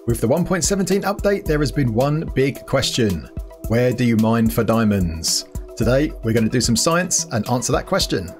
With the 1.17 update, there has been one big question. Where do you mine for diamonds? Today, we're going to do some science and answer that question.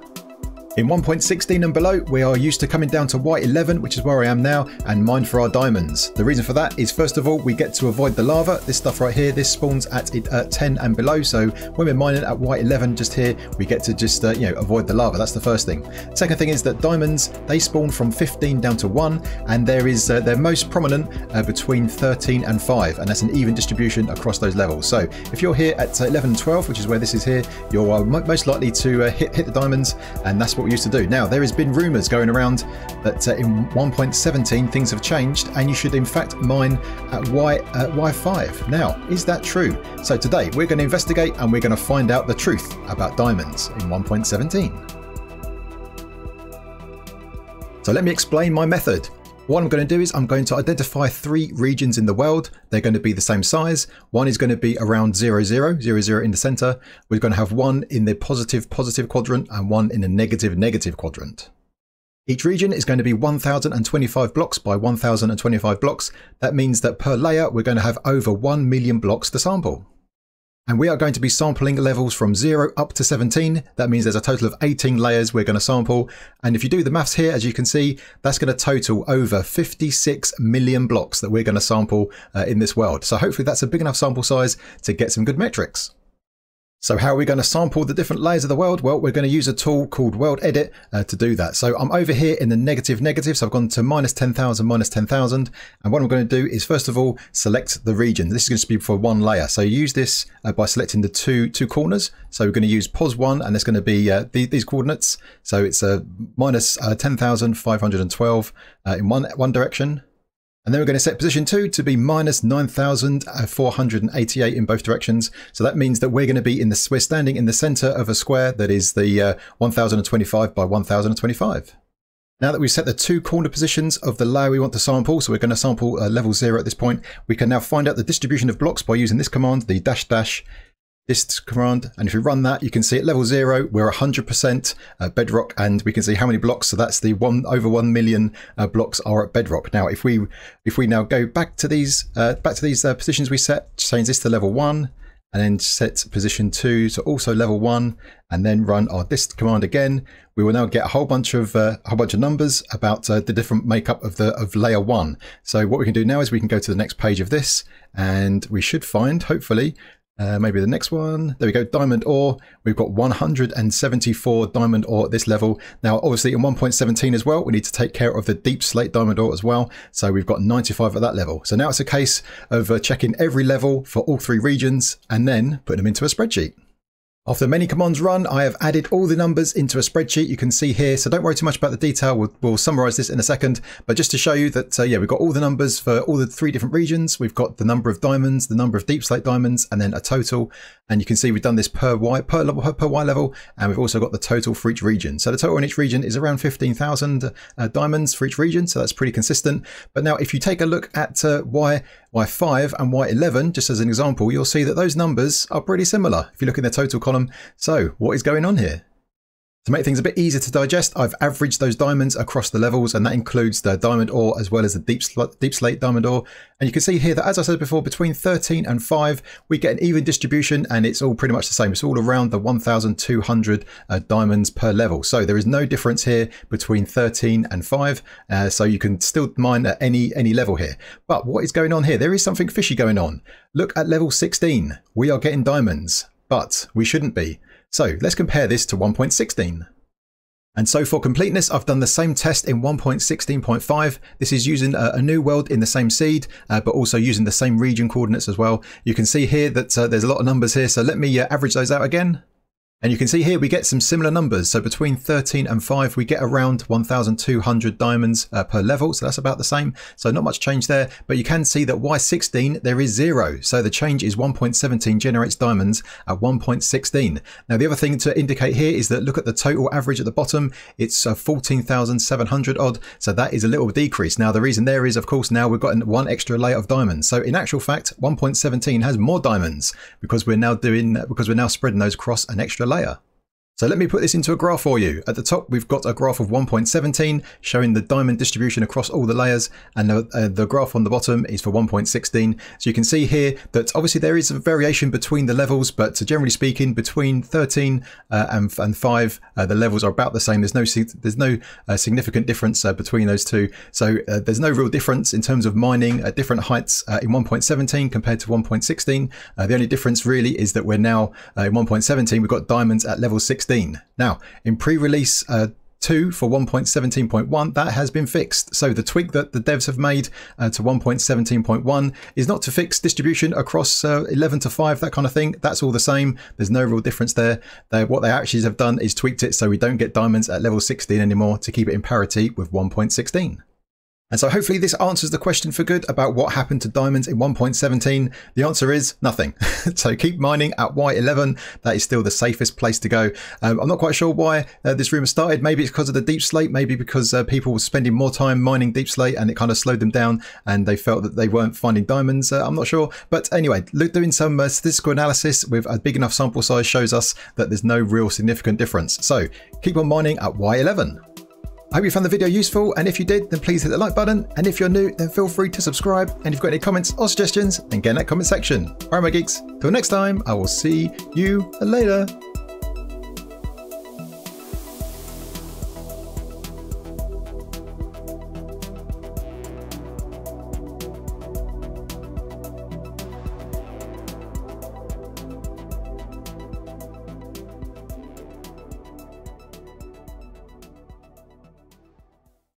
In 1.16 and below, we are used to coming down to Y11, which is where I am now, and mine for our diamonds. The reason for that is, first of all, we get to avoid the lava. This stuff right here, this spawns at 10 and below. So when we're mining at Y11 just here, we get to just avoid the lava. That's the first thing. Second thing is that diamonds, they spawn from 15 down to 1, and they're most prominent between 13 and 5, and that's an even distribution across those levels. So if you're here at 11 and 12, which is where this is here, you're most likely to hit the diamonds, and that's what we used to do. Now, there has been rumours going around that in 1.17 things have changed, and you should in fact mine at Y5. Now, is that true? So today we're going to investigate and we're going to find out the truth about diamonds in 1.17. So let me explain my method. What I'm going to do is I'm going to identify 3 regions in the world. They're going to be the same size. One is going to be around 0, 0, 0, 0 in the center. We're going to have one in the positive quadrant and one in the negative quadrant. Each region is going to be 1025 blocks by 1025 blocks. That means that per layer, we're going to have over 1 million blocks to sample. And we are going to be sampling levels from 0 up to 17. That means there's a total of 18 layers we're going to sample. And if you do the maths here, as you can see, that's going to total over 56 million blocks that we're going to sample in this world. So hopefully that's a big enough sample size to get some good metrics. So how are we going to sample the different layers of the world? Well, we're going to use a tool called World Edit to do that. So I'm over here in the negative. So I've gone to minus 10,000, minus 10,000. And what I'm going to do is, first of all, select the region. This is going to be for one layer. So use this by selecting the two corners. So we're going to use pos1, and it's going to be these coordinates. So it's minus 10,512 in one direction. And then we're going to set position 2 to be minus 9,488 in both directions. So that means that we're going to be we're standing in the center of a square that is the 1025 by 1025. Now that we've set the 2 corner positions of the layer we want to sample, so we're going to sample level 0 at this point, we can now find out the distribution of blocks by using this command, the -- this command, and if you run that, you can see at level 0 we're 100% bedrock, and we can see how many blocks. So that's the over 1 million blocks are at bedrock. Now, if we now go back to these positions we set, change this to level 1, and then set position 2 to also level 1, and then run our dist command again, we will now get a whole bunch of numbers about the different makeup of layer 1. So what we can do now is we can go to the next page of this, and we should find, hopefully, maybe the next one. There we go, diamond ore. We've got 174 diamond ore at this level. Now, obviously in 1.17 as well, we need to take care of the deep slate diamond ore as well. So we've got 95 at that level. So now it's a case of checking every level for all 3 regions and then putting them into a spreadsheet. After many commands run, I have added all the numbers into a spreadsheet you can see here. So don't worry too much about the detail. We'll summarize this in a second. But just to show you that, yeah, we've got all the numbers for all the 3 different regions. We've got the number of diamonds, the number of deep slate diamonds, and then a total. And you can see we've done this per Y level. And we've also got the total for each region. So the total in each region is around 15,000 diamonds for each region. So that's pretty consistent. But now if you take a look at Y5 and Y11, just as an example, you'll see that those numbers are pretty similar if you look in the total column. So what is going on here? To make things a bit easier to digest, I've averaged those diamonds across the levels, and that includes the diamond ore as well as the deep slate diamond ore. And you can see here that, as I said before, between 13 and 5, we get an even distribution, and it's all pretty much the same. It's all around the 1,200 diamonds per level. So there is no difference here between 13 and 5. So you can still mine at any level here. But what is going on here? There is something fishy going on. Look at level 16. We are getting diamonds, but we shouldn't be. So let's compare this to 1.16. And so for completeness, I've done the same test in 1.16.5. This is using a new world in the same seed, but also using the same region coordinates as well. You can see here that there's a lot of numbers here. So let me average those out again. And you can see here we get some similar numbers. So between 13 and 5, we get around 1,200 diamonds per level. So that's about the same. So not much change there. But you can see that Y16, there is 0. So the change is 1.17 generates diamonds at 1.16. Now, the other thing to indicate here is that look at the total average at the bottom. It's 14,700 odd. So that is a little decrease. Now, the reason there is, of course, now we've got 1 extra layer of diamonds. So in actual fact, 1.17 has more diamonds because we're now spreading those across an extra layer. So let me put this into a graph for you. At the top, we've got a graph of 1.17 showing the diamond distribution across all the layers, and the graph on the bottom is for 1.16. So you can see here that obviously there is a variation between the levels, but generally speaking, between 13 and 5, the levels are about the same. There's no significant difference between those two. So there's no real difference in terms of mining at different heights in 1.17 compared to 1.16. The only difference really is that we're now in 1.17, we've got diamonds at level 16. Now, in pre-release 2 for 1.17.1, that has been fixed. So the tweak that the devs have made to 1.17.1 is not to fix distribution across 11 to 5, that kind of thing. That's all the same. There's no real difference there. What they actually have done is tweaked it so we don't get diamonds at level 16 anymore, to keep it in parity with 1.16. And so hopefully this answers the question for good about what happened to diamonds in 1.17. The answer is nothing. So keep mining at Y11. That is still the safest place to go. I'm not quite sure why this rumor started. Maybe it's because of the deep slate. Maybe because people were spending more time mining deep slate and it kind of slowed them down and they felt that they weren't finding diamonds. I'm not sure. But anyway, doing some statistical analysis with a big enough sample size shows us that there's no real significant difference. So keep on mining at Y11. I hope you found the video useful, and if you did, then please hit the like button, and if you're new, then feel free to subscribe, and if you've got any comments or suggestions, then get in that comment section. Alright my geeks, till next time, I will see you later.